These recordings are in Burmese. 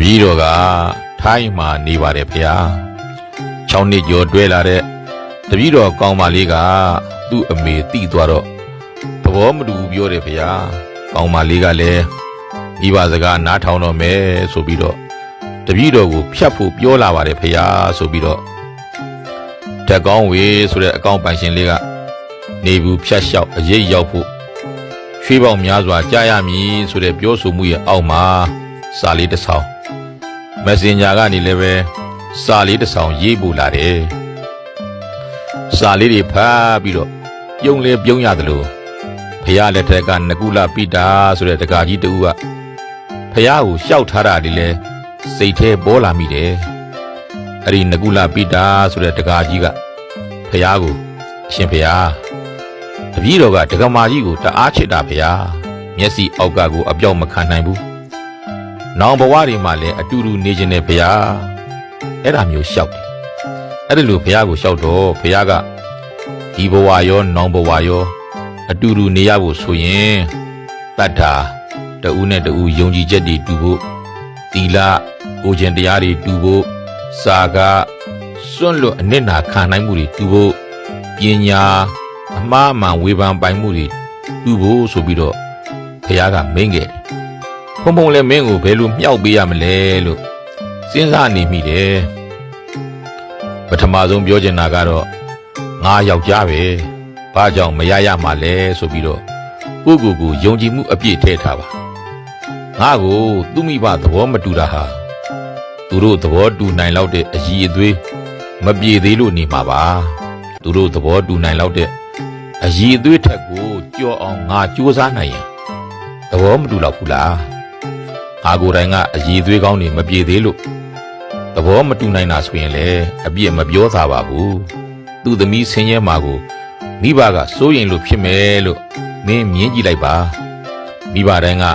ပြီးတော့ကထိုင်းမှာနေပါတယ်ဖေ။6နှစ်ကျော်တွဲလာတဲ့တပည့်တော်ကောင်းမလေးကသူ့အမေတိသွားတော့သဘောမတူပြောတယ်ဖေ။ကောင်းမလေးကလည်းမိဘစကားနားထောင်တော့မယ်ဆိုပြီးတော့တပည့်တော်ကိုဖြတ်ဖို့ပြောလာပါတယ်ဖေ။ဆိုပြီးတော့တက်ကောင်းဝေဆိုတဲ့အကောင့်ပိုင်ရှင်လေးကနေဘူးဖြတ်လျှောက်အရေးရောက်ဖို့ရွှေပေါင်များစွာကြားရမည်ဆိုတဲ့ပြောဆိုမှုရဲ့အောက်မှာစာလေးတစ်ဆောင်မက်ဆင်ဂျာကနေလည်းပဲစာလေးတစ်ဆောင်ရေးပို့လာတယ်စာလေးတွေဖတ်ပြီးတော့ပြုံးလဲပြုံးရတယ်လို့ဖះလက်ထက်ကနကုလပိတာဆိုတဲ့တကာကြီးတူကဖះကိုရှောက်ထားတာတွေလဲစိတ်ထဲပေါ်လာမိတယ်အဲ့ဒီနကုလပိတာဆိုတဲ့တကာကြီးကဖះကိုအရှင်ဖះတပည့်တော်ကဒကမာကြီးကိုတအားချစ်တာဖះမျက်စိအောက်ကကိုအပြောက်မခံနိုင်ဘူးနောင်ဘဝတွေမှာလည်းအတူတူနေခြင်းနဲ့ဖះအဲ့ဒါမျိုးရှောက်တယ်အဲ့ဒါလို့ဖះကိုရှောက်တော့ဖះကဒီဘဝရောနောင်ဘဝရောအတူတူနေရဖို့ဆိုရင်တတ္ထာတူနဲ့တူယုံကြည်ချက်တွေတူဖို့သီလကိုကျင့်တရားတွေတူဖို့စာကစွန့်လွတ်အနစ်နာခံနိုင်မှုတွေတူဖို့ပညာအမှားမှန်ဝေဖန်ပိုင်မှုတွေတူဖို့ဆိုပြီးတော့ဖះကမင်းခဲ့ဖုံဖုံလည်းမင်းကိုဘယ်လိုမြောက်ပေးရမလဲလို့စဉ်းစားနေမိတယ်ပထမဆုံးပြောချင်တာကတော့ငါယောက်ျားပဲဘာကြောင့်မရရမှာလဲဆိုပြီးတော့ကိုယုံကြည်မှုအပြည့်ထည့်ထားပါငါကိုသူ့မိဘသဘောမတူတာဟာသူတို့သဘောတူနိုင်လောက်တဲ့အရည်အသွေးမပြေသေးလို့နေမှာပါသူတို့သဘောတူနိုင်လောက်တဲ့အရည်အသွေးထက်ကိုကြော်အောင်ငါကြိုးစားနိုင်ရင်သဘောမတူတော့ဘူးလားငါကိုယ်တိုင်ကအရည်အသွေးကောင်းနေမပြေသေးလို့သဘောမတူနိုင်တာဆိုရင်လေအပြည့်မပြောသားပါဘူးသူ့သမီးဆင်းရဲမှာကိုမိဘကစိုးရင်လို့ဖြစ်မယ်လို့မင်းမြင်ကြည့်လိုက်ပါမိဘတိုင်းက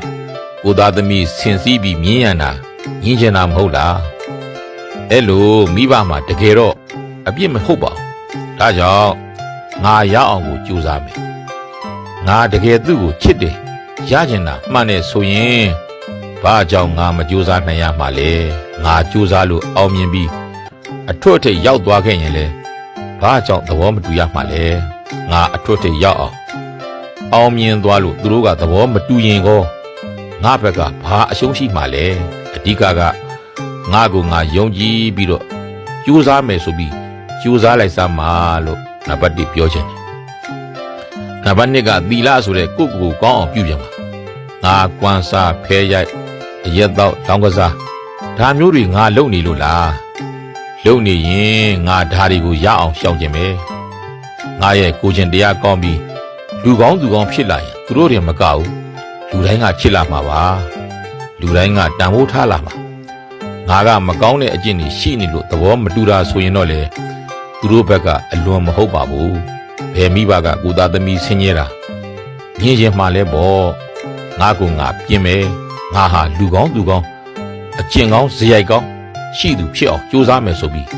ကိုသားသမီးဆင်စည်းပြီးမြင်ရတာညင်ချင်တာမဟုတ်လားအဲ့လိုမိဘမှာတကယ်တော့အပြစ်မဟုတ်ပါဘူးဒါကြောင့်ငါရအောင်ကိုကြိုးစားမယ်ငါတကယ်သူ့ကိုချစ်တယ်ရချင်တာမှန်တယ်ဆိုရင်ဘာကြောင့်ငါမကြိုးစားနိုင်ရမှာလဲငါကြိုးစားလို့အောင်မြင်ပြီးအထွတ်အထိပ်ရောက်သွားခဲ့ရင်လေဘာကြောင့်သဘောမတူရမှာလဲငါအထွတ်အထိပ်ရောက်အောင်မြင်သွားလို့သူတို့ကသဘောမတူရင်ကောငါဘက်ကဘာအရှုံးရှိမှာလဲအဓိကငါကိုငါယုံကြည်ပြီးတော့ကြိုးစားမယ်ဆိုပြီးကြိုးစားလိုက်စမ်းပါလို့နံပါတ်1ပြောချင်တယ်နံပါတ်2ကသီလဆိုတဲ့ကိုယ့်ကိုယ်ကောင်းအောင်ပြုပြင်ပါငါကွမ်းစားဖဲရိုက်အရက်တော့တောင်းကစားဒါမျိုးတွေငါလုပ်နေလို့လားလုပ်နေရင်ငါဓာတွေကိုရအောင်ရှောင်ကျင်မယ်ငါရဲ့ကိုကျင်တရားကောင်းပြီးလူကောင်းသူကောင်းဖြစ်လာရင်သူတို့တွေမကဘူးလူတိုင်းကချစ်လာမှာပါလူတိုင်းကတန်ဖိုးထားလာမှာငါကမကောင်းတဲ့အကျင့်တွေရှိနေလို့သဘောမတူတာဆိုရင်တော့လေသူတို့ဘက်ကအလွန်မဟုတ်ပါဘူးဘယ်မိဘကကိုသားသမီးဆင်းရဲတာမြင်ရင်မှလဲပေါ့ငါကငါပြင်မယ်ငါဟာလူကောင်းသူကောင်းအကျင့်ကောင်းဇယိုက်ကောင်းရှိသူဖြစ်အောင်ကြိုးစားမယ်ဆိုပြီး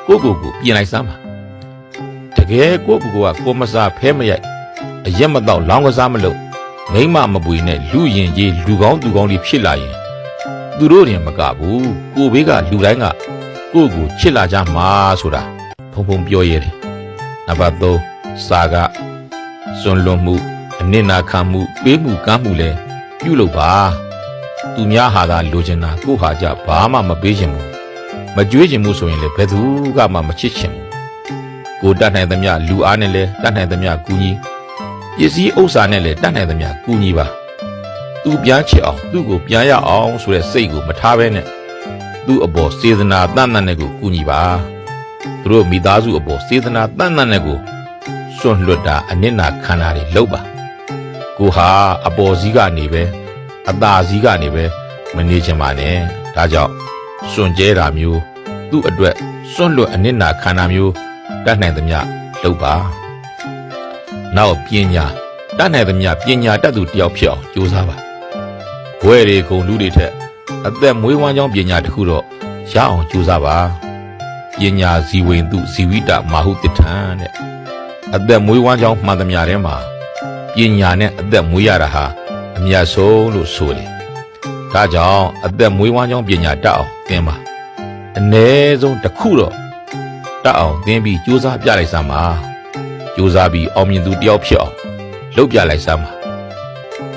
ကိုပြင်လိုက်စမ်းပါတကယ်ကိုမစားဖဲမရိုက်အရက်မတော့လောင်းကစားမလုပ်မိမမပွေနဲ့လူရင်ကြီးလူကောင်းသူကောင်းတွေဖြစ်လာရင်သူတို့ရင်မကဘူးကိုဘေးကလူတိုင်းကကိုချစ်လာကြမှာဆိုတာဖုံပြောရတယ်နံပါတ်3စာကစွန့်လွတ်မှုအနစ်နာခံမှုပေးမှုကမ်းမှုလဲပြုလုပ်ပါသူများဟာသာလိုချင်တာကိုဟာကြဘာမှမပေးချင်ဘူးမကြွေးချင်ဘူးဆိုရင်လေဘယ်သူကမှမချစ်ချင်ဘူးကိုတတ်နိုင်သမျှလူအားနဲ့လဲတတ်နိုင်သမျှကူညီပစ္စည်းဥစ္စာနဲ့လဲတတ်နိုင်သမျှကူညီပါသူပြန်ချစ်အောင်သူ့ကိုပြန်ရအောင်ဆိုတဲ့စိတ်ကိုမထားဘဲနဲ့သူ့အပေါ်စေတနာတန်တန်နဲ့ကိုကူညီပါသူတို့မိသားစုအပေါ်စေတနာတန်တန်နဲ့ကိုစွန့်လွတ်တာအနစ်နာခံတာတွေလုပ်ပါကိုဟာအပေါ်စည်းကနေပဲအသာစည်းကနေပဲမနေချင်ပါနဲ့ဒါကြောင့်စွန့်ကြဲတာမျိုးသူ့အတွက်စွန့်လွတ်အနစ်နာခံတာမျိုးတတ်နိုင်သမျှလုပ်ပါနောက်ပညာတတ်နိုင်သမျှပညာတတ်သူတယောက်ဖြစ်အောင်ကြိုးစားပါဘွဲတွေဂုဏ်လူတွေထက်အသက်မွေးဝမ်းကြောင်းပညာတစ်ခုတော့ရအောင်ကြိုးစားပါပညာဇီဝင်သူဇီဝိတမာဟုတ္ထံတဲ့အသက်မွေးဝမ်းကြောင်းမှန်သမျှထဲမှာပညာနဲ့အသက်မွေးရတာဟာအမြတ်ဆုံးလို့ဆိုတယ် ဒါကြောင့်အသက်မွေးဝမ်းကြောင်းပညာတတ်အောင်သင်ပါအ ਨੇ ဆုံးတစ်ခုတော့တတ်အောင်သင်ပြီးကြိုးစားပြလိုက်စမ်းပါကြိုးစားပြီးအောင်မြင်သူတယောက်ဖြစ်အောင်လုပ်ပြလိုက်စမ်းပါ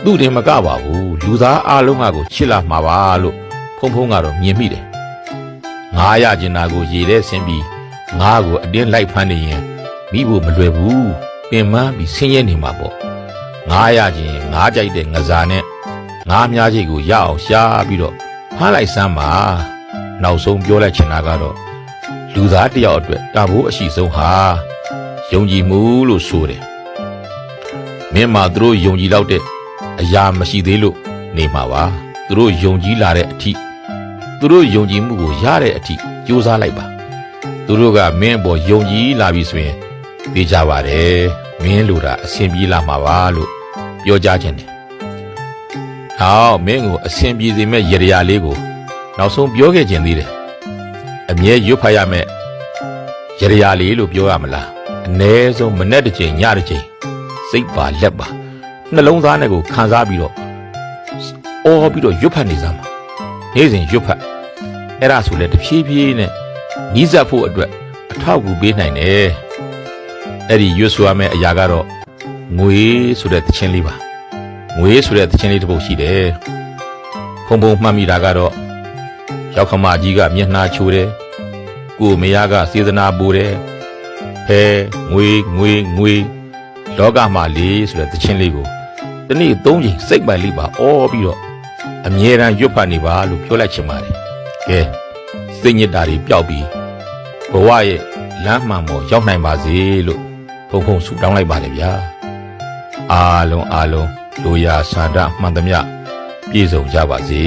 သူ့တင်မကပါဘူးလူသားအလုံးဟာကိုချစ်လာမှာပါလို့ဖုံဖုံကတော့မြင်မိတယ်ငါးရကျင်တာကိုရေထဲဆင်းပြီးငါးကိုအတင်းလိုက်ဖမ်းနေရင်မိဖို့မလွယ်ဘူးပင်မပြီးဆင်းရဲနေမှာပေါ့ငါးရကျင်ငါးကြိုက်တဲ့ငစားနဲ့ငါးများချိတ်ကိုရအောင်ရှားပြီးတော့ဖမ်းလိုက်စမ်းပါနောက်ဆုံးပြောလိုက်ချင်တာကတော့လူသားတယောက်အတွက်တာဖို့အရှိဆုံးဟာယုံကြည်မှုလို့ဆိုတယ်မင်းမှာသူတို့ယုံကြည်တော့တဲ့အရာမရှိသေးလို့နေမှာပါသူတို့ယုံကြည်လာတဲ့အထိသူတို့ယုံကြည်မှုကိုရတဲ့အထိကြိုးစားလိုက်ပါသူတို့ကမင်းအပေါ်ယုံကြည်လာပြီဆိုရင်သိကြပါတယ်မင်းလိုတာအဆင်ပြေလာမှာပါလို့ပြောကြခြင်းတယ်ဟောမင်းကိုအဆင်ပြေစေမဲ့ရရလေးကိုနောက်ဆုံးပြောခဲ့ခြင်းသေးတယ်အမြဲရွတ်ဖတ်ရမယ်ရရလေးလို့ပြောရမလားအ ਨੇ ဆုံးမနဲ့တစ်ချိန်ညတစ်ချိန်စိတ်ပါလက်ပါနှလုံးသားနဲ့ကိုခံစားပြီးတော့အော်ပြီးတော့ရွတ်ဖတ်နေစမ်းပါနေ့စဉ်ရွတ်ဖတ်အဲ့ဒါဆိုလဲတဖြည်းဖြည်းနဲ့နီးစပ်ဖို့အတွက်အထောက်အကူပေးနိုင်တယ်အဲ့ဒီရွတ်ဆိုရမယ့်အရာကတော့ငွေဆိုတဲ့သချင်းလေးပါငွေဆိုတဲ့သချင်းလေးတစ်ပုဒ်ရှိတယ်ဖုံဖုံမှတ်မိတာကတော့ရောက်ခမကြီးကမျက်နှာချိုးတယ်ကိုမယားကစေတနာပို့တယ်ဟဲငွေငွေငွေလောကမှာလေးဆိုတဲ့သချင်းလေးကိုဒီနေ့၃ချိန်စိတ်ပိုင်လေးပါအော်ပြီးတော့အမြဲတမ်းရွတ်ဖတ်နေပါလို့ပြောလိုက်ချင်ပါတယ်ကဲစိတ်ညစ်တာတွေပျောက်ပြီးဘဝရဲ့လမ်းမှန်ပေါ်ရောက်နိုင်ပါစေလို့ဖုံဖုံဆုတောင်းလိုက်ပါတယ်ဗျာအားလုံးလိုရာဆန္ဒမှန်သမျှပြည့်စုံကြပါစေ